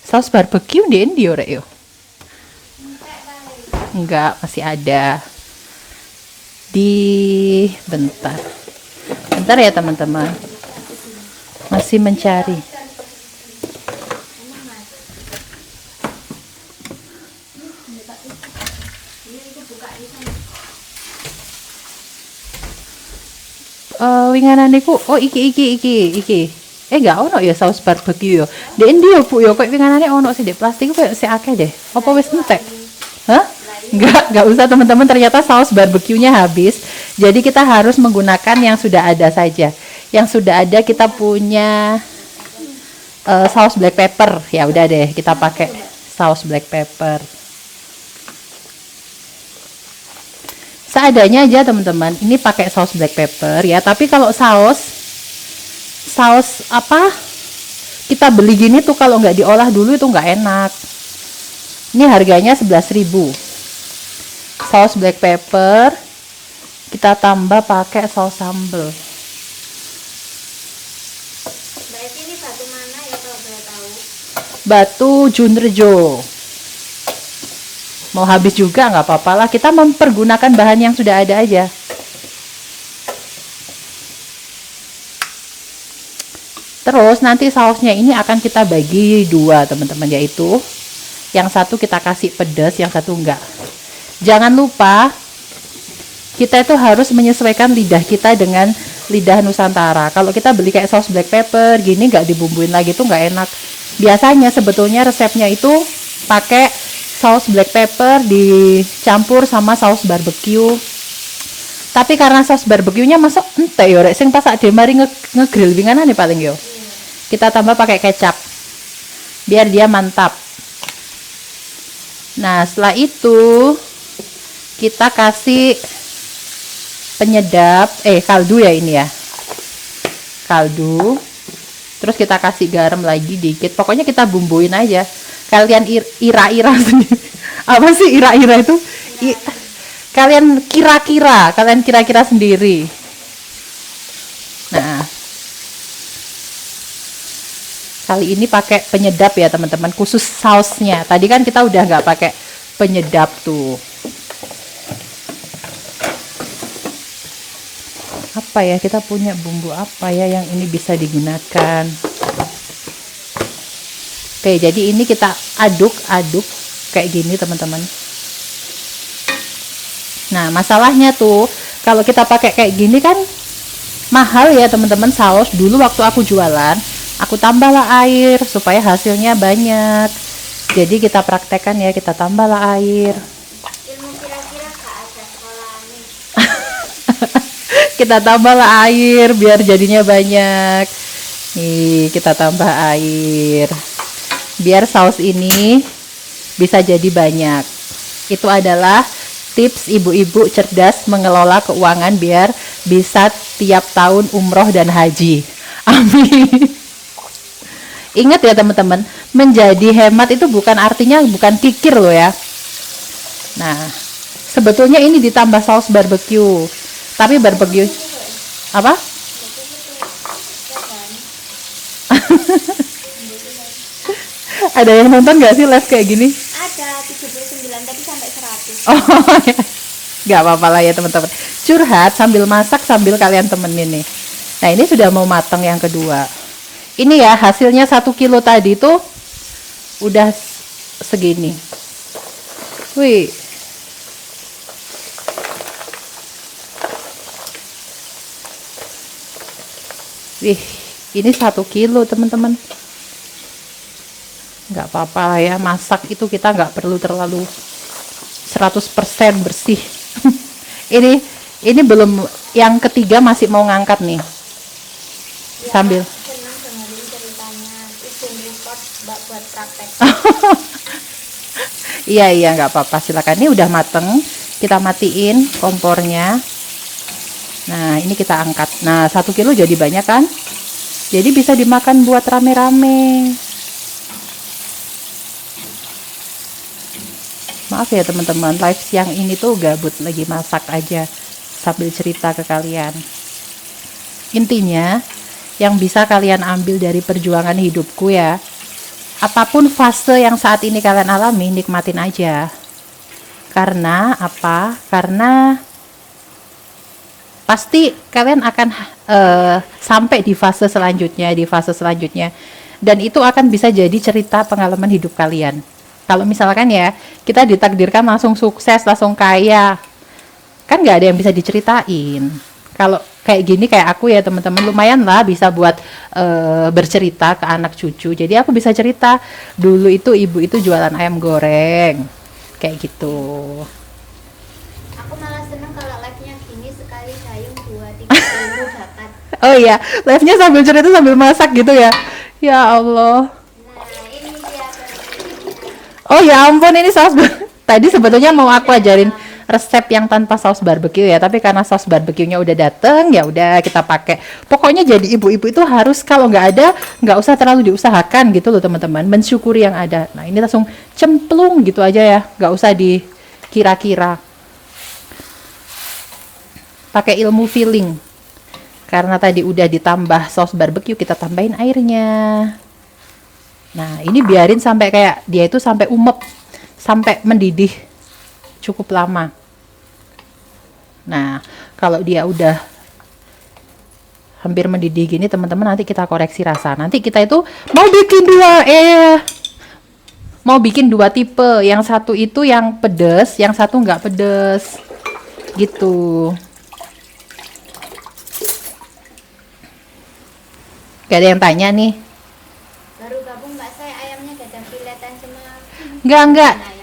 Saus barbecue di Indi ora yo? Entek kali. Enggak, masih ada. Di bentar. Bentar ya teman-teman. Masih mencari. Emang mas. Ini aku buka di sana. Winganan niku iki. Enggak ono ya saus barbecue yo. Di Indi yo Bu yo kok winganane ono sih di plastik kok sih akeh deh. Apa wis entek? Hah? Enggak usah teman-teman, ternyata saus barbeque-nya habis. Jadi kita harus menggunakan yang sudah ada saja. Yang sudah ada kita punya saus black pepper. Ya udah deh, kita pakai saus black pepper. Seadanya aja teman-teman. Ini pakai saus black pepper ya, tapi kalau saus apa kita beli gini tuh kalau nggak diolah dulu itu nggak enak. Ini harganya 11.000. Saus black pepper kita tambah pakai saus sambal. Mbak ini batu mana ya kalau boleh tahu? Batu Junrejo. Mau habis juga nggak apa-apa lah, kita mempergunakan bahan yang sudah ada aja. Terus nanti sausnya ini akan kita bagi dua teman-teman, yaitu yang satu kita kasih pedas, yang satu enggak. Jangan lupa kita itu harus menyesuaikan lidah kita dengan lidah Nusantara. Kalau kita beli kayak saus black pepper gini nggak dibumbuin lagi tuh nggak enak. Biasanya sebetulnya resepnya itu pakai saus black pepper dicampur sama saus barbecue. Tapi karena saus barbecue-nya masuk ente yo rek sing pas ade mari ngegrill winganane paling yo. Kita tambah pakai kecap. Biar dia mantap. Nah, setelah itu kita kasih penyedap kaldu ya ini ya. Kaldu. Terus kita kasih garam lagi dikit. Pokoknya kita bumbuin aja. Kalian ira-ira sendiri. Apa sih ira-ira itu? Kalian kira-kira sendiri. Nah, kali ini pakai penyedap ya teman-teman, khusus sausnya. Tadi kan kita udah nggak pakai penyedap tuh. Apa ya, kita punya bumbu apa ya yang ini bisa digunakan? Oke, jadi ini kita aduk kayak gini teman-teman. Nah, masalahnya tuh kalau kita pakai kayak gini kan mahal ya teman-teman saus. Dulu waktu aku jualan, aku tambahlah air supaya hasilnya banyak. Jadi kita praktekkan ya, kita tambahlah air. Ilmu kira-kira gak ada sekolah nih. Kita tambahlah air biar jadinya banyak. Nih, kita tambah air. Biar saus ini bisa jadi banyak. Itu adalah tips ibu-ibu cerdas mengelola keuangan biar bisa tiap tahun umroh dan haji. Amin. Ingat ya teman-teman, menjadi hemat itu bukan artinya bukan kikir loh ya. Nah, sebetulnya ini ditambah saus barbecue. Tapi barbecue apa? Ada yang nonton gak sih les kayak gini? Ada 79 tapi sampai 100. Oh ya. Gak apa-apa lah ya teman-teman. Curhat sambil masak sambil kalian temenin nih. Nah, ini sudah mau matang yang kedua. Ini ya hasilnya 1 kilo tadi tuh udah segini. Wih. Wih, ini 1 kilo teman-teman. Nggak apa-apa lah ya, masak itu kita nggak perlu terlalu 100% bersih. ini belum, yang ketiga masih mau ngangkat nih. Sambil Senang dengerin ceritanya. Izin report Mbak buat praktek. iya nggak apa-apa, silakan. Ini udah mateng, kita matiin kompornya. Nah, ini kita angkat. Nah, 1 kilo jadi banyak kan, jadi bisa dimakan buat rame-rame. Maaf ya teman-teman, live siang ini tuh gabut lagi masak aja sambil cerita ke kalian. Intinya yang bisa kalian ambil dari perjuangan hidupku ya, apapun fase yang saat ini kalian alami, nikmatin aja. Karena apa? Karena pasti kalian akan sampai di fase selanjutnya, dan itu akan bisa jadi cerita pengalaman hidup kalian. Kalau misalkan ya kita ditakdirkan langsung sukses, langsung kaya, kan nggak ada yang bisa diceritain. Kalau kayak gini, kayak aku ya teman-teman, lumayan lah bisa buat bercerita ke anak cucu. Jadi aku bisa cerita dulu itu ibu itu jualan ayam goreng kayak gitu. Aku malah seneng kalau live-nya gini, sekali sayang 2-3 ribu dapat. Oh iya, live-nya sambil cerita sambil masak gitu ya. Ya Allah. Nah, ini dia barunya. Oh ya ampun, ini saus tadi sebetulnya mau aku ajarin resep yang tanpa saus barbecue ya, tapi karena saus barbecue-nya udah dateng, ya udah kita pakai. Pokoknya jadi ibu-ibu itu harus, kalau nggak ada, nggak usah terlalu diusahakan gitu loh teman-teman, mensyukuri yang ada. Nah ini langsung cemplung gitu aja ya, nggak usah dikira-kira. Pakai ilmu feeling. Karena tadi udah ditambah saus barbecue, kita tambahin airnya. Nah ini biarin sampai kayak dia itu sampai umep, sampai mendidih cukup lama. Nah, kalau dia udah hampir mendidih gini teman-teman, nanti kita koreksi rasa. Nanti kita itu mau bikin dua tipe. Yang satu itu yang pedes, yang satu nggak pedes. Gitu. Gak ada yang tanya nih. Baru gabung Mbak, saya ayamnya gak ada filetan cuma Enggak. ayam.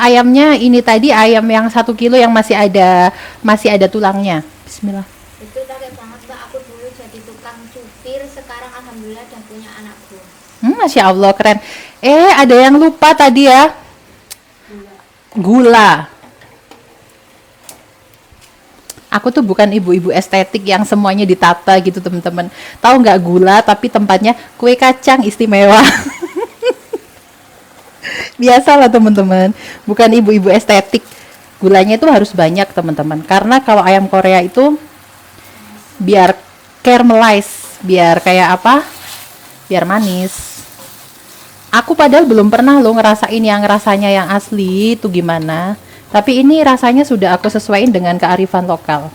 Ayamnya ini tadi ayam yang 1 kilo yang masih ada tulangnya. Bismillah. Itu kaget banget Mbak, aku dulu jadi tukang cupir, sekarang alhamdulillah udah punya anak buah. Masya Allah, keren. Ada yang lupa tadi ya. Gula. Aku tuh bukan ibu-ibu estetik yang semuanya ditata gitu teman-teman. Tahu nggak, gula tapi tempatnya kue kacang istimewa. Biasalah teman-teman, bukan ibu-ibu estetik. Gulanya itu harus banyak teman-teman, karena kalau ayam Korea itu biar caramelize, biar kayak apa, biar manis. Aku padahal belum pernah lo ngerasain yang rasanya yang asli itu gimana, tapi ini rasanya sudah aku sesuaiin dengan kearifan lokal.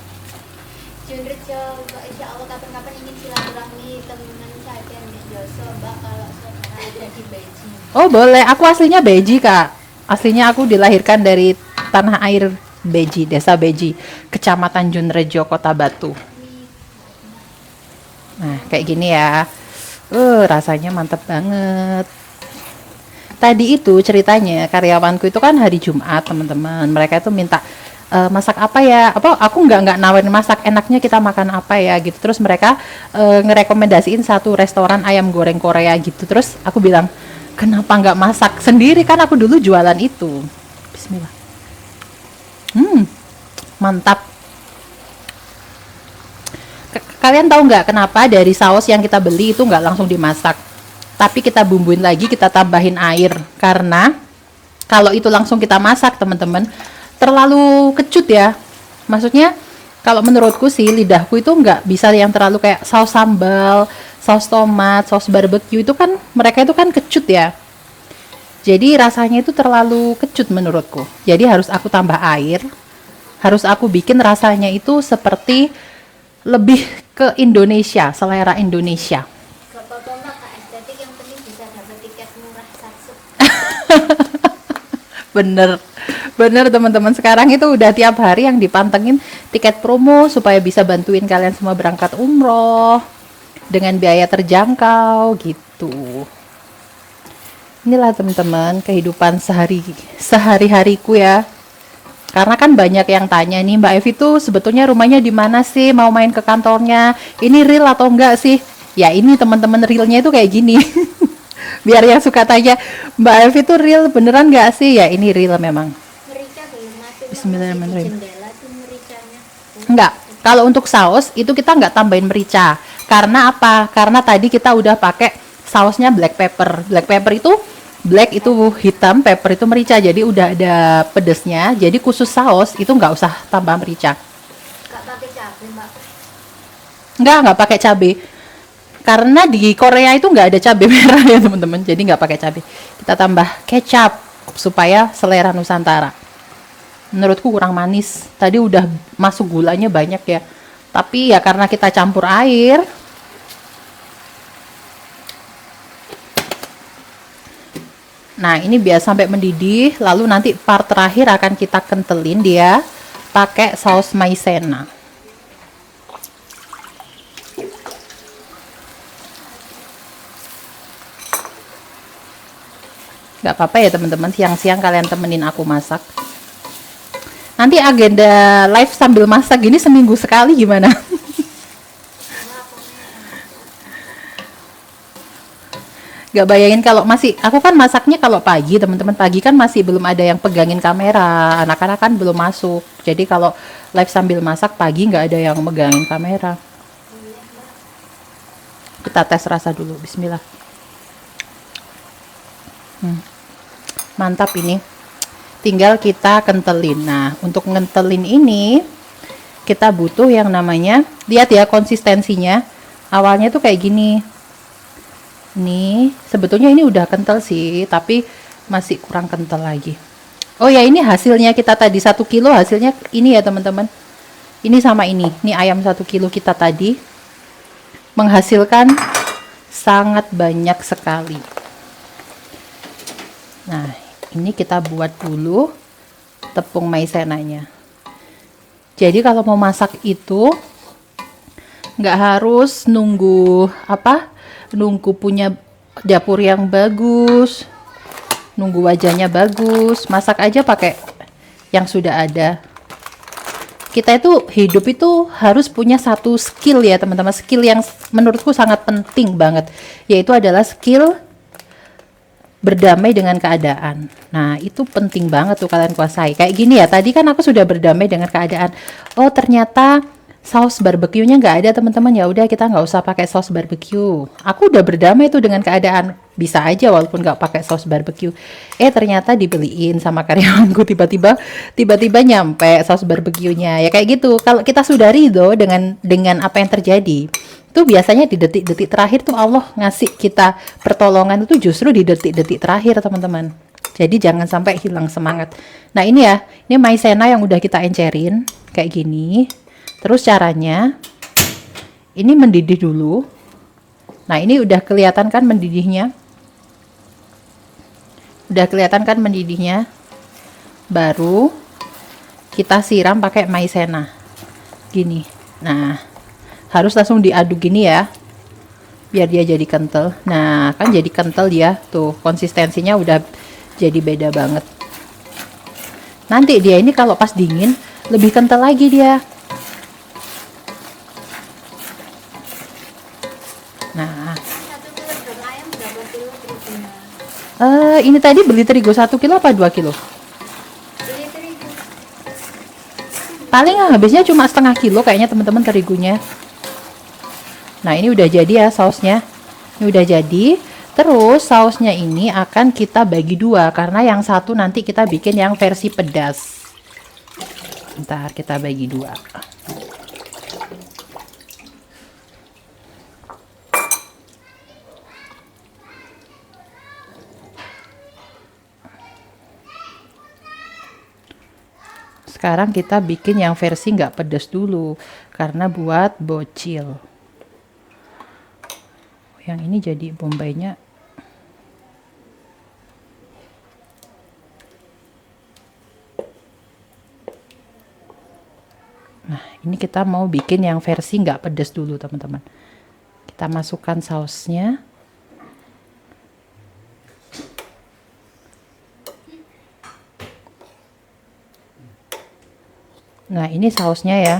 Junrejo, Mbak, insya Allah kapan-kapan ingin silaturahmi teman saya di Joso Mbak, kalau saudara ada di Beijing. Oh boleh, aku aslinya Beji kak. Aslinya aku dilahirkan dari tanah air Beji, desa Beji, kecamatan Junrejo, Kota Batu. Nah kayak gini ya. Rasanya mantep banget. Tadi itu ceritanya karyawanku itu kan hari Jumat teman-teman. Mereka itu minta masak apa ya? Aku nggak nawarin masak, enaknya kita makan apa ya gitu. Terus mereka ngerekomendasiin satu restoran ayam goreng Korea gitu. Terus aku bilang, kenapa nggak masak sendiri, kan aku dulu jualan itu. Bismillah. Mantap. Kalian tahu nggak kenapa dari saus yang kita beli itu nggak langsung dimasak, tapi kita bumbuin lagi, kita tambahin air? Karena kalau itu langsung kita masak teman-teman, terlalu kecut ya. Maksudnya kalau menurutku sih, lidahku itu nggak bisa yang terlalu kayak saus sambal, saus tomat, saus barbecue itu kan, mereka itu kan kecut ya. Jadi rasanya itu terlalu kecut menurutku. Jadi harus aku tambah air, harus aku bikin rasanya itu seperti lebih ke Indonesia, selera Indonesia. Gak apa-apa Mbak, Kak estetik, yang penting bisa dapat tiket murah satu. Bener teman-teman, sekarang itu udah tiap hari yang dipantengin tiket promo supaya bisa bantuin kalian semua berangkat umroh dengan biaya terjangkau gitu. Inilah teman-teman kehidupan sehari-hariku ya. Karena kan banyak yang tanya nih, Mbak Evi tuh sebetulnya rumahnya di mana sih, mau main ke kantornya, ini real atau enggak sih? Ya ini teman-teman, realnya itu kayak gini. Biar yang suka tanya, Mbak Evi tuh real beneran nggak sih? Ya ini real memang. Merica belum masuk. Bismillahirrahmanirrahim. Jendela tuh mericanya. Enggak, kalau untuk saus itu kita nggak tambahin merica. Karena apa? Karena tadi kita udah pakai sausnya black pepper. Black pepper itu black itu hitam, pepper itu merica. Jadi udah ada pedesnya. Jadi khusus saus itu nggak usah tambah merica. Gak pakai cabai Mbak. Nggak pakai cabai. Karena di Korea itu nggak ada cabai merah ya teman-teman, jadi nggak pakai cabai. Kita tambah kecap supaya selera Nusantara. Menurutku kurang manis. Tadi udah masuk gulanya banyak ya. Tapi ya karena kita campur air. Nah, ini biar sampai mendidih. Lalu nanti part terakhir akan kita kentelin dia pakai saus maizena. Gak apa-apa ya teman-teman, siang-siang kalian temenin aku masak. Nanti agenda live sambil masak gini seminggu sekali gimana? Gak bayangin kalau masih, aku kan masaknya kalau pagi teman-teman, pagi kan masih belum ada yang pegangin kamera, anak-anak kan belum masuk. Jadi kalau live sambil masak pagi nggak ada yang megangin kamera. Kita tes rasa dulu, bismillah. Mantap ini. Tinggal kita kentelin. Nah, untuk ngentelin ini kita butuh yang namanya, lihat ya konsistensinya. Awalnya tuh kayak gini. Nih, sebetulnya ini udah kental sih, tapi masih kurang kental lagi. Oh ya, ini hasilnya kita tadi 1 kilo, hasilnya ini ya teman-teman. Ini sama ini ayam 1 kilo kita tadi menghasilkan sangat banyak sekali. Nah, ini kita buat dulu tepung maizenanya. Jadi kalau mau masak itu nggak harus nunggu punya dapur yang bagus, nunggu wajahnya bagus. Masak aja pakai yang sudah ada. Kita itu hidup itu harus punya satu skill ya teman-teman, skill yang menurutku sangat penting banget, yaitu adalah skill berdamai dengan keadaan. Nah, itu penting banget tuh kalian kuasai. Kayak gini ya, tadi kan aku sudah berdamai dengan keadaan. Oh, ternyata saus barbeque-nya nggak ada teman-teman, ya udah kita nggak usah pakai saus barbeque. Aku udah berdamai tuh dengan keadaan, bisa aja walaupun nggak pakai saus barbeque. Ternyata dibeliin sama karyawanku, tiba-tiba nyampe saus barbeque-nya. Ya kayak gitu. Kalau kita sudah ridho dengan apa yang terjadi, tuh biasanya di detik-detik terakhir tuh Allah ngasih kita pertolongan itu justru di detik-detik terakhir teman-teman. Jadi jangan sampai hilang semangat. Nah, ini ya, ini maizena yang udah kita encerin kayak gini. Terus caranya ini mendidih dulu. Nah, ini udah kelihatan kan mendidihnya? Udah kelihatan kan mendidihnya? Baru kita siram pakai maizena. Gini. Nah, harus langsung diaduk gini ya. Biar dia jadi kental. Nah, kan jadi kental dia. Tuh, konsistensinya udah jadi beda banget. Nanti dia ini kalau pas dingin lebih kental lagi dia. Nah, 1 kilogram ayam berapa kilo terigunya? ini tadi beli terigu 1 kilo apa 2 kilo? Beli terigu. Paling habisnya cuma setengah kilo kayaknya teman-teman terigunya. Nah, ini udah jadi ya sausnya. Ini udah jadi. Terus sausnya ini akan kita bagi 2 karena yang satu nanti kita bikin yang versi pedas. Ntar kita bagi 2. Sekarang kita bikin yang versi nggak pedas dulu karena buat bocil. Yang ini jadi bombainya. Nah, ini kita mau bikin yang versi nggak pedas dulu teman-teman. Kita masukkan sausnya. Nah, ini sausnya ya.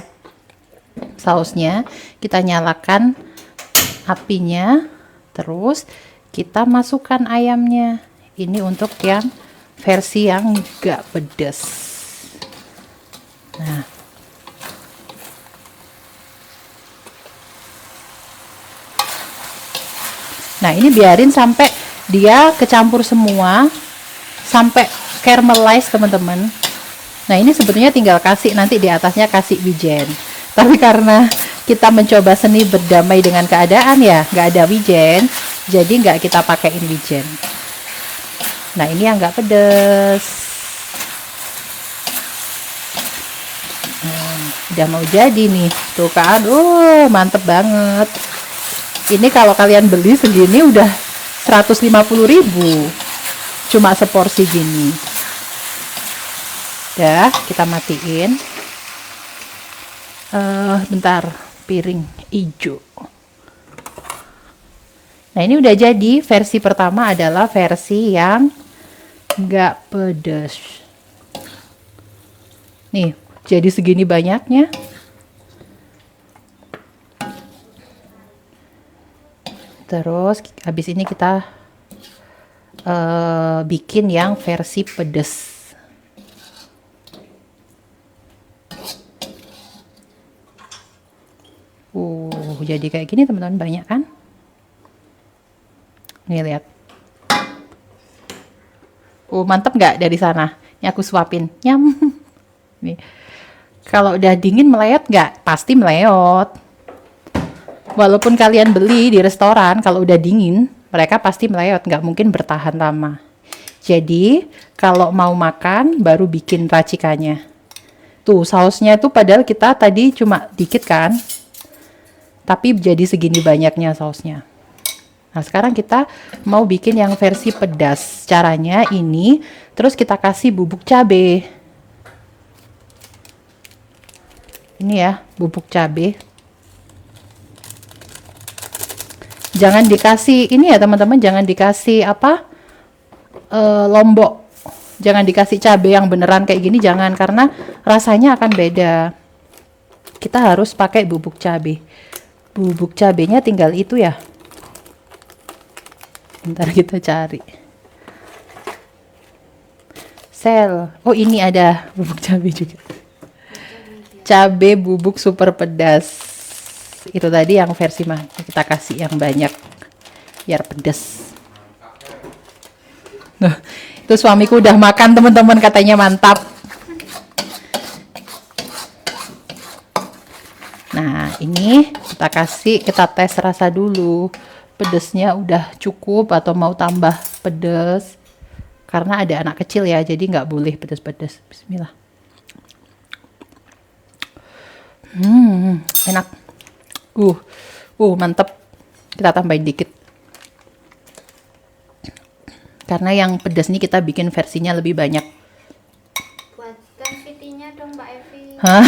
Sausnya kita nyalakan apinya, terus kita masukkan ayamnya. Ini untuk yang versi yang enggak pedas. Nah, ini biarin sampai dia kecampur semua, sampai caramelize teman-teman. Nah, ini sebetulnya tinggal kasih nanti di atasnya kasih wijen. Tapi karena kita mencoba seni berdamai dengan keadaan ya, nggak ada wijen, jadi nggak kita pakaiin wijen. Nah ini yang nggak pedes. Udah mau jadi nih, tuh kan, mantep banget. Ini kalau kalian beli segini udah 150.000, cuma seporsi gini. Udah, kita matiin. Bentar, piring hijau. Nah ini udah jadi. Versi pertama adalah versi yang nggak pedas. Nih, jadi segini banyaknya. Terus habis ini kita bikin yang versi pedas. Jadi kayak gini teman-teman, banyak kan? Nih lihat. Mantep nggak dari sana? Ini aku suapin. Nyam. Nih. Kalau udah dingin meleot nggak? Pasti meleot. Walaupun kalian beli di restoran, kalau udah dingin, mereka pasti meleot, nggak mungkin bertahan lama. Jadi, kalau mau makan, baru bikin racikannya. Tuh, sausnya itu padahal kita tadi cuma dikit kan? Tapi jadi segini banyaknya sausnya. Nah, sekarang kita mau bikin yang versi pedas. Caranya ini, terus kita kasih bubuk cabe. Ini ya, bubuk cabe. Jangan dikasih ini ya teman-teman, jangan dikasih apa lombok, jangan dikasih cabai yang beneran kayak gini, jangan, karena rasanya akan beda. Kita harus pakai bubuk cabai. Bubuk cabenya tinggal itu ya, bentar kita cari. Ini ada bubuk cabai juga, cabai bubuk super pedas. Itu tadi yang versi mah, kita kasih yang banyak biar pedes. Nah, itu suamiku udah makan teman-teman, katanya mantap. Nah ini kita tes rasa dulu, pedesnya udah cukup atau mau tambah pedes, karena ada anak kecil ya, jadi nggak boleh pedes-pedes. Bismillah. Enak. Mantep. Kita tambahin dikit. Karena yang pedas nih kita bikin versinya lebih banyak. Buatkan VT-nya dong Mbak Evi. Hah?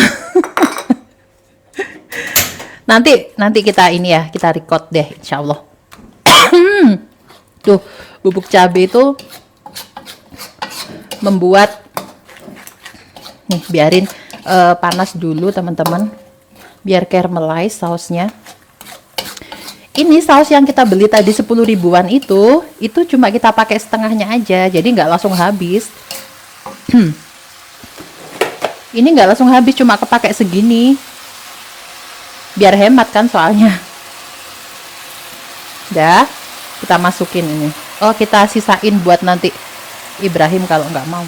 Nanti kita ini ya, kita record deh, insya Allah. Tuh, bubuk cabai itu membuat, nih biarin panas dulu teman-teman, biar caramelize sausnya. Ini saus yang kita beli tadi 10 ribuan itu cuma kita pakai setengahnya aja, jadi nggak langsung habis. Ini nggak langsung habis, cuma kepake segini, biar hemat kan soalnya. Udah, kita masukin ini. Kita sisain buat nanti Ibrahim kalau nggak mau.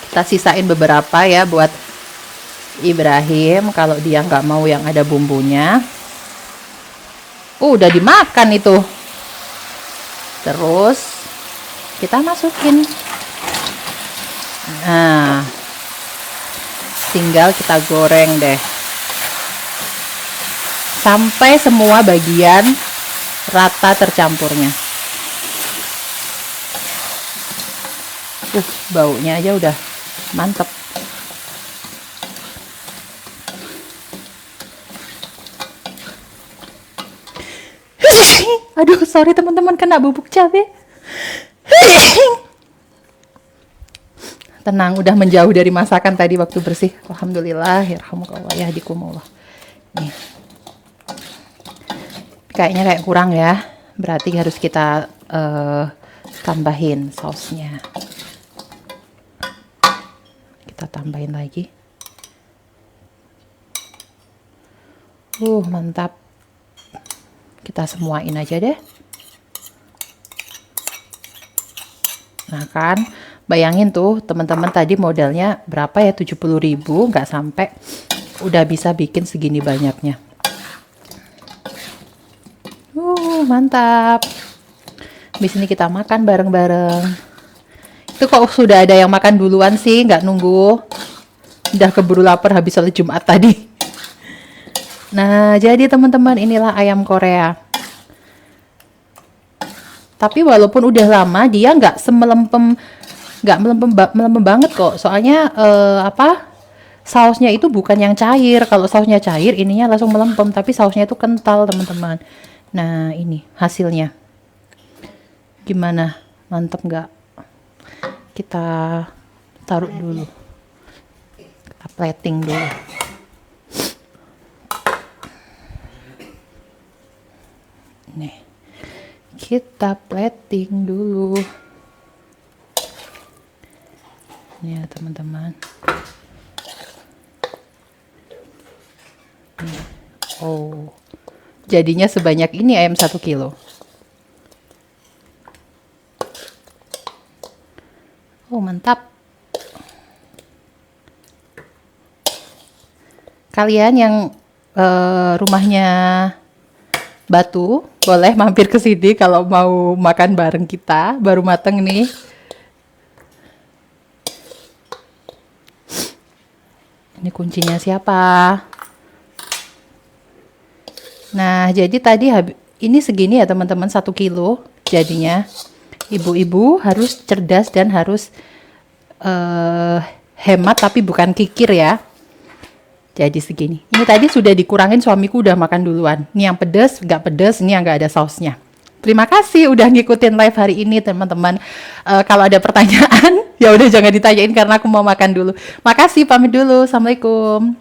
Kita sisain beberapa ya buat Ibrahim kalau dia nggak mau yang ada bumbunya. Udah dimakan itu. Terus kita masukin. Nah, tinggal kita goreng deh sampai semua bagian rata tercampurnya. Baunya aja udah mantep. Aduh, sorry teman-teman, kena bubuk cabai. Tenang, udah menjauh dari masakan tadi waktu bersih. Alhamdulillah, yarhamukallah, yahdikumullah. Nih. Kayaknya kayak kurang ya. Berarti harus kita tambahin sausnya. Kita tambahin lagi. Mantap. Kita semuain aja deh. Nah kan, Bayangin tuh teman-teman tadi modalnya berapa ya, 70.000, nggak sampai udah bisa bikin segini banyaknya. Mantap. Di sini kita makan bareng-bareng. Itu kok sudah ada yang makan duluan sih, nggak nunggu. Udah keburu lapar habis sholat Jumat tadi. Nah, jadi teman-teman, inilah ayam Korea. Tapi walaupun udah lama, dia nggak melempem banget kok. Soalnya sausnya itu bukan yang cair. Kalau sausnya cair, ininya langsung melempem. Tapi sausnya itu kental, teman-teman. Nah, ini hasilnya. Gimana? Mantep nggak? Kita taruh dulu. Kita plating dulu. Nih. Kita plating dulu. Nih ya, teman-teman. Oh. Jadinya sebanyak ini ayam 1 kilo. Oh, mantap. Kalian yang rumahnya Batu, boleh mampir ke sini kalau mau makan bareng kita. Baru mateng nih. Ini kuncinya siapa? Nah, jadi tadi ini segini ya teman-teman, 1 kilo jadinya. Ibu-ibu harus cerdas dan harus hemat, tapi bukan kikir ya. Jadi segini. Ini tadi sudah dikurangin, suamiku udah makan duluan. Ini yang pedas, nggak pedas, ini yang nggak ada sausnya. Terima kasih udah ngikutin live hari ini teman-teman. Kalau ada pertanyaan, ya udah jangan ditanyain karena aku mau makan dulu. Makasih, pamit dulu. Assalamualaikum.